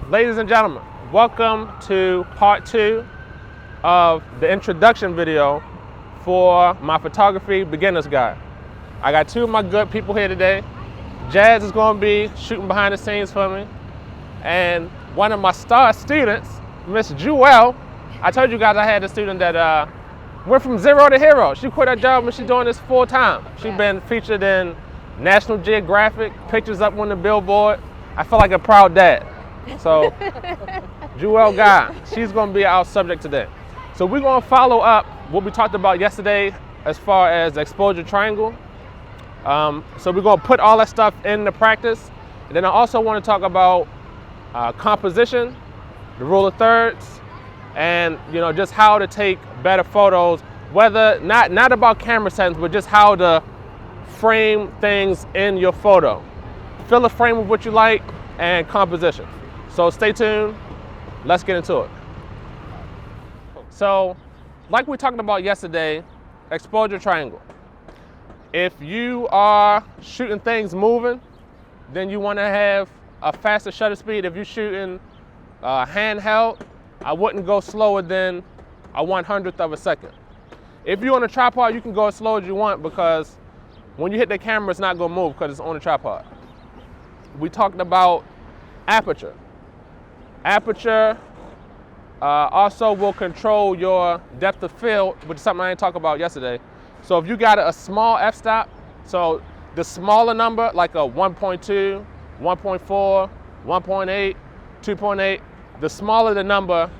Ladies and gentlemen, welcome to part 2 of the introduction video for my photography beginner's guide. I got 2 of my good people here today. Jazz is going to be shooting behind the scenes for me, and one of my star students, Miss Jewel. I told you guys I had a student that went from zero to hero. She quit her job and she's doing this full time. She's been featured in National Geographic, pictures up on the billboard. I feel like a proud dad. So, Jewel Guy, she's going to be our subject today. So we're going to follow up what we talked about yesterday as far as the exposure triangle. So we're going to put all that stuff into practice. And then I also want to talk about composition, the rule of thirds, and just how to take better photos. Whether not about camera settings, but just how to frame things in your photo. Fill a frame with what you like and composition. So stay tuned, let's get into it. So, like we talked about yesterday, exposure triangle. If you are shooting things moving, then you want to have a faster shutter speed. If you're shooting handheld, I wouldn't go slower than a 1/100th of a second. If you're on a tripod, you can go as slow as you want because when you hit the camera, it's not going to move because it's on a tripod. We talked about aperture. Aperture also will control your depth of field, which is something I didn't talk about yesterday. So if you got a small f-stop, so the smaller number, like a 1.2, 1.4, 1.8, 2.8, the smaller the number,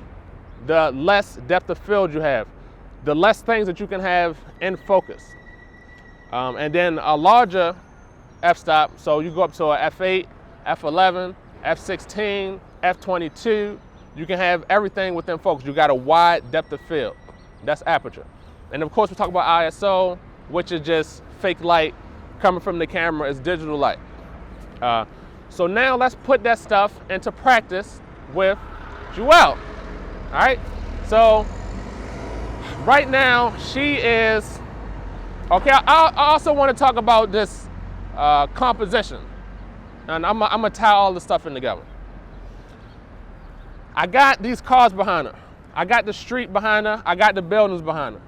the less depth of field you have, the less things that you can have in focus. And then a larger f-stop, so you go up to a f8, f11, f16, f22, you can have everything within focus. You got a wide depth of field. That's aperture. And of course we talk about ISO, which is just fake light coming from the camera. It's digital light. So now let's put that stuff into practice with Jewel. All right, so right now she is, okay, I also want to talk about this composition. And I'm gonna tie all the stuff in together. I got these cars behind her. I got the street behind her. I got the buildings behind her.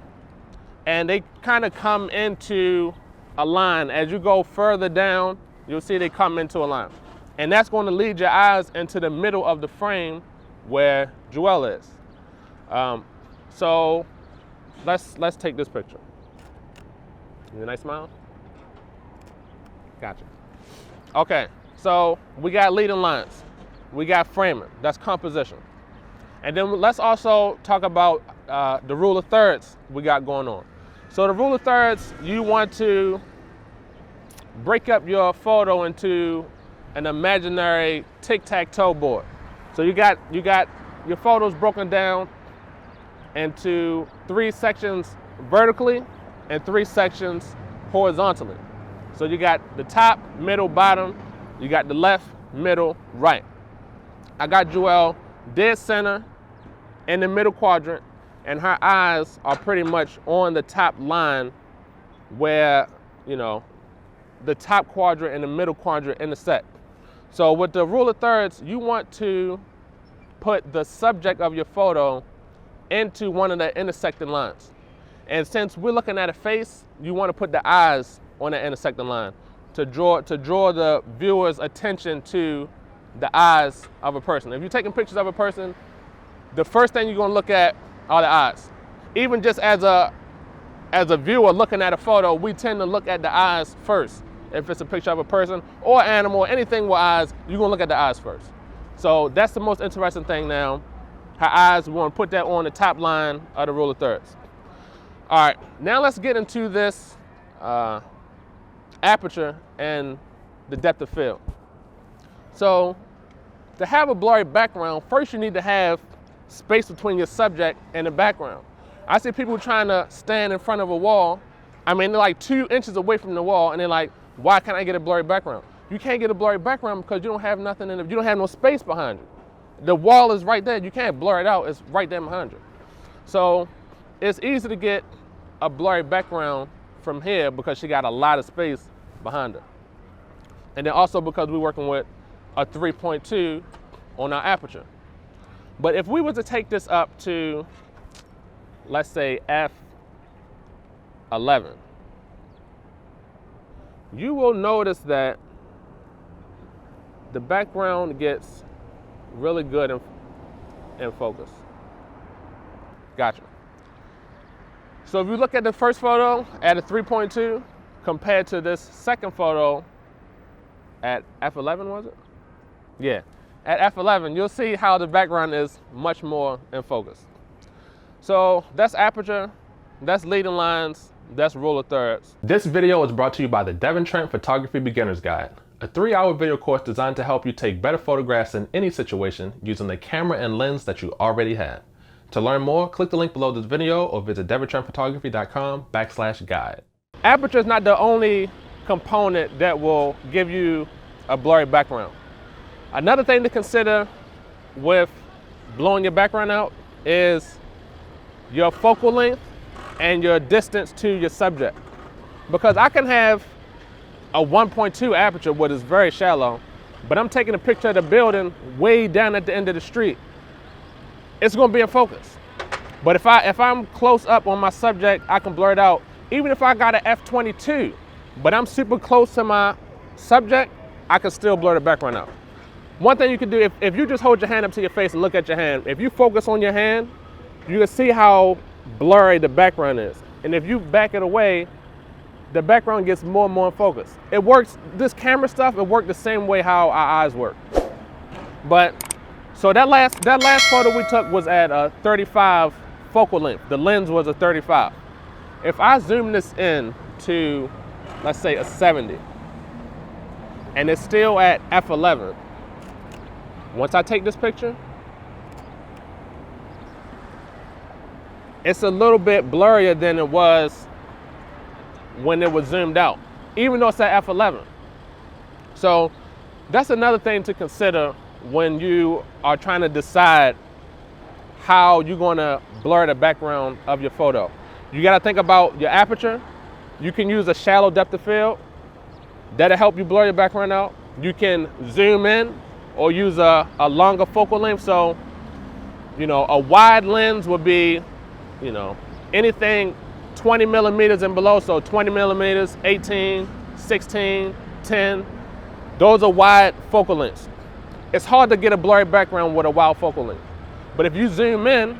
And they kind of come into a line. As you go further down, you'll see they come into a line. And that's going to lead your eyes into the middle of the frame where Jewel is. So let's take this picture. Is it a nice smile? Gotcha. Okay, so we got leading lines. We got framing, that's composition. And then let's also talk about the rule of thirds we got going on. So the rule of thirds, you want to break up your photo into an imaginary tic-tac-toe board. So you got your photos broken down into 3 sections vertically and 3 sections horizontally. So you got the top, middle, bottom, you got the left, middle, right. I got Jewel dead center in the middle quadrant, and her eyes are pretty much on the top line where, the top quadrant and the middle quadrant intersect. So with the rule of thirds, you want to put the subject of your photo into one of the intersecting lines. And since we're looking at a face, you want to put the eyes on the intersecting line to draw the viewer's attention to the eyes of a person. If you're taking pictures of a person, the first thing you're going to look at are the eyes. Even just as a viewer looking at a photo, we tend to look at the eyes first. If it's a picture of a person or animal, anything with eyes, you're going to look at the eyes first. So that's the most interesting thing now. Her eyes, we want to put that on the top line of the rule of thirds. All right, now let's get into this aperture and the depth of field. So to have a blurry background, first you need to have space between your subject and the background. I see people trying to stand in front of a wall. I mean, they're like 2 inches away from the wall, and they're like, why can't I get a blurry background? You can't get a blurry background because you don't have nothing in it. You don't have no space behind you. The wall is right there. You can't blur it out. It's right there behind you. So it's easy to get a blurry background from here because she got a lot of space behind her. And then also because we're working with a 3.2 on our aperture. But if we were to take this up to, let's say, f11, you will notice that the background gets really good in focus. Gotcha. So if you look at the first photo at a 3.2 compared to this second photo at f11, was it? Yeah, at f11, you'll see how the background is much more in focus. So that's aperture, that's leading lines, that's rule of thirds. This video is brought to you by the Devin Trent Photography Beginner's Guide, a 3-hour video course designed to help you take better photographs in any situation using the camera and lens that you already have. To learn more, click the link below this video or visit devintrentphotography.com/guide. Aperture is not the only component that will give you a blurry background. Another thing to consider with blowing your background out is your focal length and your distance to your subject. Because I can have a 1.2 aperture, which is very shallow, but I'm taking a picture of the building way down at the end of the street. It's gonna be in focus. But if I'm close up on my subject, I can blur it out. Even if I got an f22, but I'm super close to my subject, I can still blur the background out. One thing you can do, if you just hold your hand up to your face and look at your hand, if you focus on your hand, you can see how blurry the background is. And if you back it away, the background gets more and more in focus. It works, this camera stuff, it worked the same way how our eyes work. But, so that last photo we took was at a 35 focal length. The lens was a 35. If I zoom this in to, let's say, a 70, and it's still at f11, once I take this picture, it's a little bit blurrier than it was when it was zoomed out, even though it's at f11. So that's another thing to consider when you are trying to decide how you're gonna blur the background of your photo. You gotta think about your aperture. You can use a shallow depth of field. That'll help you blur your background out. You can zoom in or use a longer focal length. So, you know, a wide lens would be, you know, anything 20 millimeters and below. So 20 millimeters, 18, 16, 10. Those are wide focal lengths. It's hard to get a blurry background with a wide focal length. But if you zoom in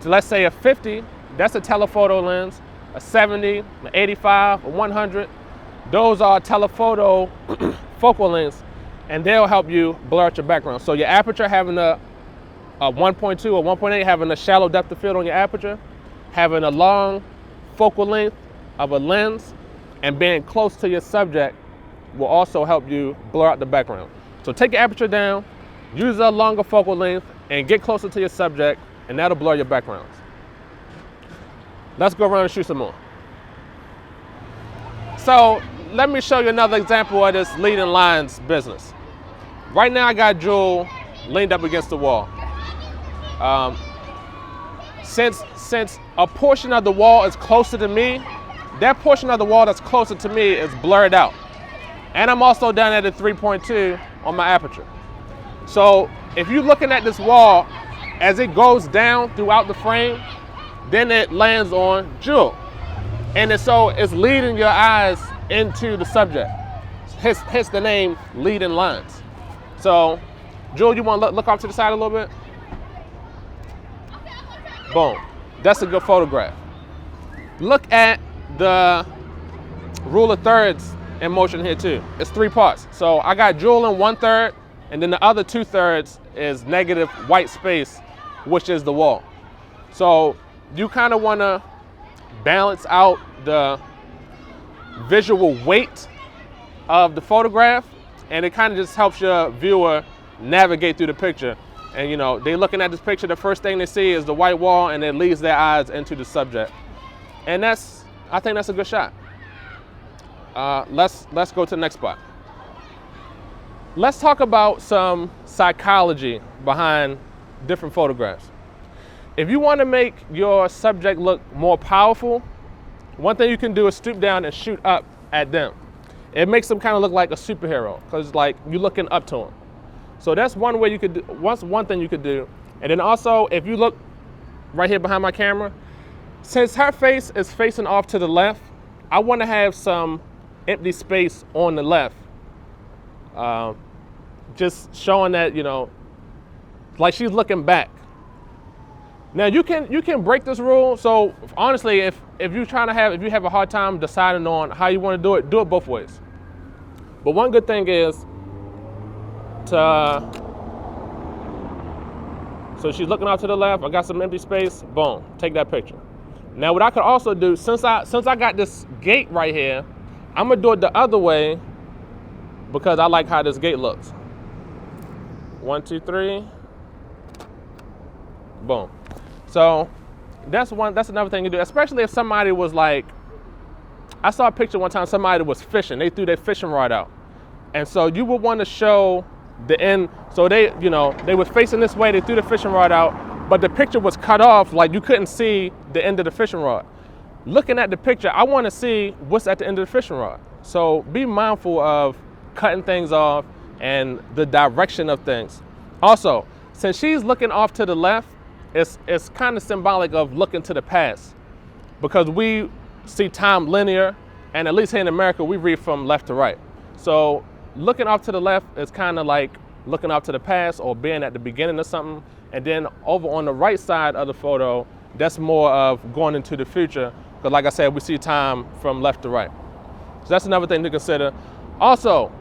to, let's say, a 50, that's a telephoto lens, a 70, an 85, a 100. Those are telephoto focal lengths, and they'll help you blur out your background. So your aperture, having a 1.2 or 1.8, having a shallow depth of field on your aperture, having a long focal length of a lens, and being close to your subject will also help you blur out the background. So take your aperture down, use a longer focal length, and get closer to your subject, and that'll blur your backgrounds. Let's go around and shoot some more. So let me show you another example of this leading lines business. Right now I got Jewel leaned up against the wall. Since a portion of the wall is closer to me, that portion of the wall that's closer to me is blurred out. And I'm also down at a 3.2 on my aperture. So if you're looking at this wall, as it goes down throughout the frame, then it lands on Jewel. And so it's leading your eyes into the subject. Hence the name leading lines. So Jewel, you want to look off to the side a little bit? Boom. That's a good photograph. Look at the rule of thirds in motion here too. It's 3 parts. So I got Jewel in 1/3, and then the other 2/3 is negative white space, which is the wall. So you kind of want to balance out the visual weight of the photograph, and it kind of just helps your viewer navigate through the picture. And you know, they're looking at this picture, the first thing they see is the white wall, and it leads their eyes into the subject. And I think that's a good shot. Let's go to the next spot. Let's talk about some psychology behind different photographs. If you want to make your subject look more powerful, one thing you can do is stoop down and shoot up at them. It makes them kind of look like a superhero, because like you're looking up to them. So that's one way you could do, one thing you could do. And then also, if you look right here behind my camera, since her face is facing off to the left, I want to have some empty space on the left. Just showing that, you know, like she's looking back. Now you can break this rule. So honestly, if you have a hard time deciding on how you want to do it both ways. But one good thing is so she's looking out to the left. I got some empty space. Boom, take that picture. Now what I could also do, since I got this gate right here, I'm gonna do it the other way because I like how this gate looks. 1, 2, 3. Boom. So that's another thing you do, especially if somebody was like, I saw a picture one time, somebody was fishing. They threw their fishing rod out. And so you would want to show the end. So they were facing this way, they threw the fishing rod out, but the picture was cut off, like you couldn't see the end of the fishing rod. Looking at the picture, I want to see what's at the end of the fishing rod. So be mindful of cutting things off and the direction of things. Also, since she's looking off to the left, it's kind of symbolic of looking to the past, because we see time linear, and at least here in America, we read from left to right. So looking off to the left is kind of like looking off to the past or being at the beginning of something. And then over on the right side of the photo, that's more of going into the future, because like I said, we see time from left to right. So that's another thing to consider. Also,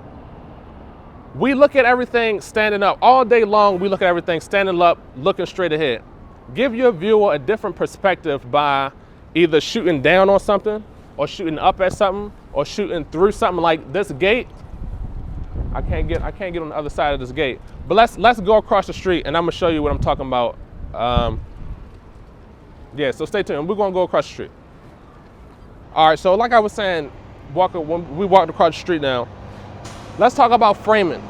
we look at everything standing up. All day long, we look at everything standing up, looking straight ahead. Give your viewer a different perspective by either shooting down on something, or shooting up at something, or shooting through something. Like this gate, I can't get on the other side of this gate. But let's go across the street, and I'm gonna show you what I'm talking about. Yeah, so stay tuned. We're gonna go across the street. All right, so like I was saying, when we walked across the street now, let's talk about framing.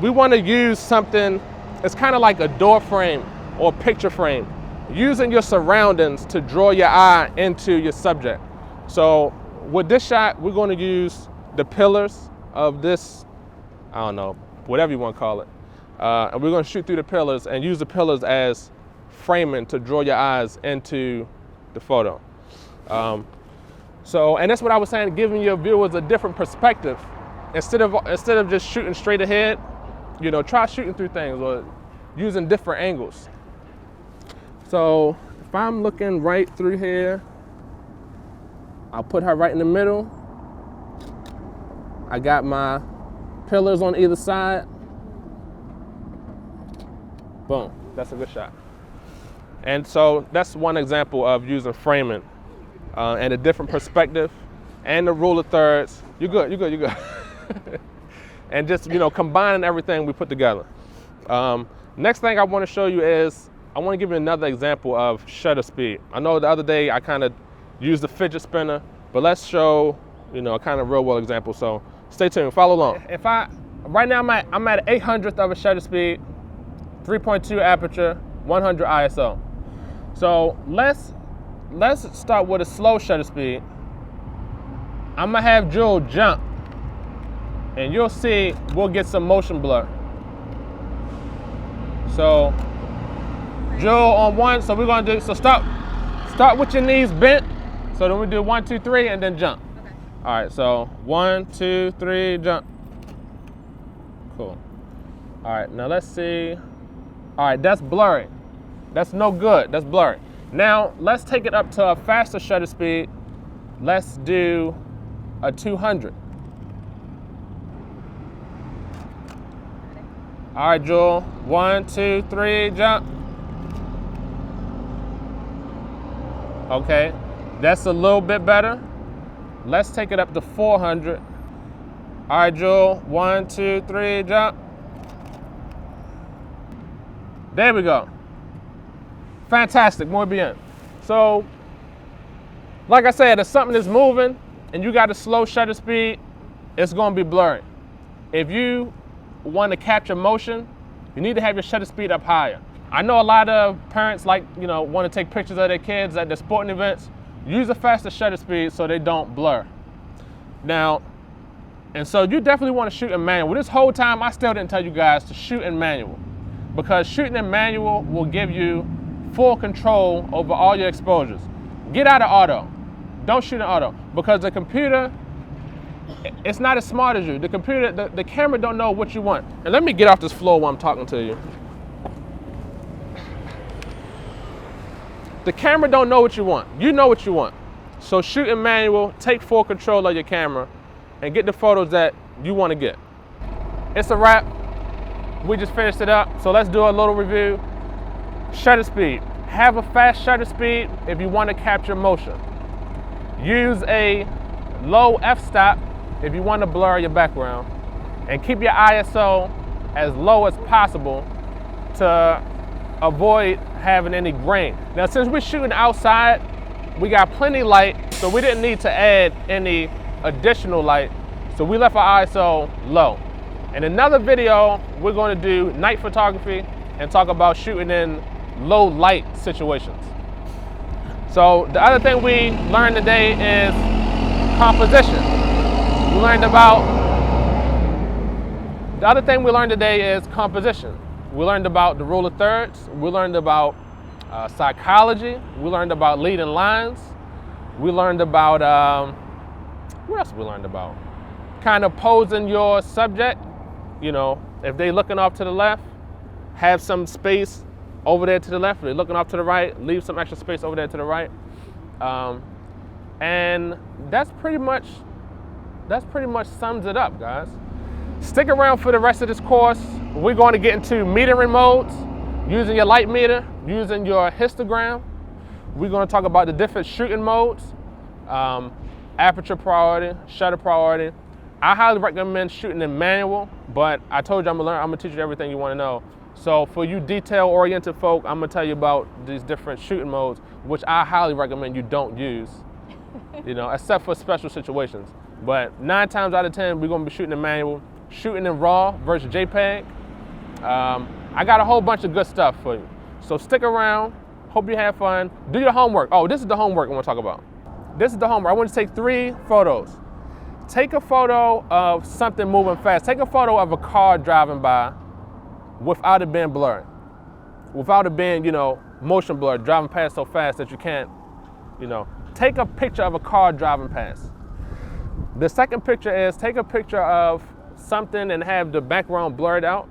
We want to use something, it's kind of like a door frame or picture frame, using your surroundings to draw your eye into your subject. So with this shot, we're going to use the pillars of this, I don't know, whatever you want to call it. And we're going to shoot through the pillars and use the pillars as framing to draw your eyes into the photo. And that's what I was saying, giving your viewers a different perspective. Instead of just shooting straight ahead, you know, try shooting through things or using different angles. So if I'm looking right through here, I'll put her right in the middle. I got my pillars on either side. Boom, that's a good shot. And so that's one example of using framing and a different perspective and the rule of thirds. You're good. And just, you know, combining everything we put together. Next thing I want to show you is, I want to give you another example of shutter speed. I know the other day I kind of used the fidget spinner, but let's show, you know, a kind of real world example. So stay tuned, follow along. Right now I'm at 1/800th of a shutter speed, 3.2 aperture, 100 ISO. So let's start with a slow shutter speed. I'm gonna have Jewel jump, and you'll see we'll get some motion blur. So Jewel on 1, so we're gonna do, so start with your knees bent. So then we do 1, 2, 3, and then jump. Okay. All right, so 1, 2, 3, jump. Cool. All right, now let's see. All right, that's blurry. That's no good, that's blurry. Now let's take it up to a faster shutter speed. Let's do a 200. All right, Jewel, 1, 2, 3, jump. Okay, that's a little bit better. Let's take it up to 400. All right, Jewel, 1, 2, 3, jump. There we go. Fantastic, muy bien. So, like I said, if something is moving and you got a slow shutter speed, it's gonna be blurry. If you want to capture motion, you need to have your shutter speed up higher. I know a lot of parents want to take pictures of their kids at their sporting events. Use a faster shutter speed so they don't blur. Now, And so you definitely want to shoot in manual. This whole time I still didn't tell you guys to shoot in manual, because shooting in manual will give you full control over all your exposures. Get out of auto. Don't shoot in auto, because the computer, it's not as smart as you. The computer, the camera don't know what you want. And let me get off this floor while I'm talking to you. The camera don't know what you want. You know what you want. So shoot in manual, take full control of your camera, and get the photos that you want to get. It's a wrap. We just finished it up. So let's do a little review. Shutter speed. Have a fast shutter speed if you want to capture motion. Use a low f-stop if you want to blur your background. And keep your ISO as low as possible to avoid having any grain. Now, since we're shooting outside, we got plenty light, so we didn't need to add any additional light. So we left our ISO low. In another video, we're going to do night photography and talk about shooting in low light situations. So the other thing we learned today is composition. We learned about, the other thing we learned today is composition. We learned about the rule of thirds. We learned about psychology. We learned about leading lines. We learned about, what else we learned about? Kind of posing your subject. You know, if they're looking off to the left, have some space over there to the left. If they're looking off to the right, leave some extra space over there to the right. And that's pretty much sums it up, guys. Stick around for the rest of this course. We're going to get into metering modes, using your light meter, using your histogram. We're going to talk about the different shooting modes, aperture priority, shutter priority. I highly recommend shooting in manual, but I told you I'm gonna teach you everything you want to know. So for you detail-oriented folk, I'm gonna tell you about these different shooting modes, which I highly recommend you don't use, you know, except for special situations. But 9 times out of 10, we're gonna be shooting in manual, shooting in RAW versus JPEG. I got a whole bunch of good stuff for you. So stick around, hope you have fun. Do your homework. Oh, this is the homework I wanna talk about. This is the homework. I want you to take 3 photos. Take a photo of something moving fast. Take a photo of a car driving by without it being blurred. Without it being, you know, motion blurred, driving past so fast that you can't, you know. Take a picture of a car driving past. The second picture is take a picture of something and have the background blurred out.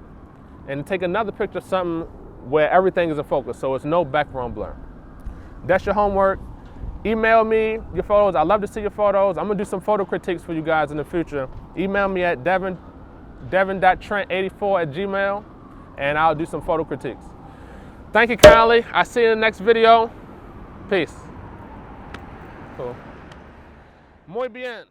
And take another picture of something where everything is in focus, so it's no background blur. That's your homework. Email me your photos. I love to see your photos. I'm gonna do some photo critiques for you guys in the future. Email me at devin.trent84@gmail.com, and I'll do some photo critiques. Thank you kindly. I'll see you in the next video. Peace. Cool. Muy bien.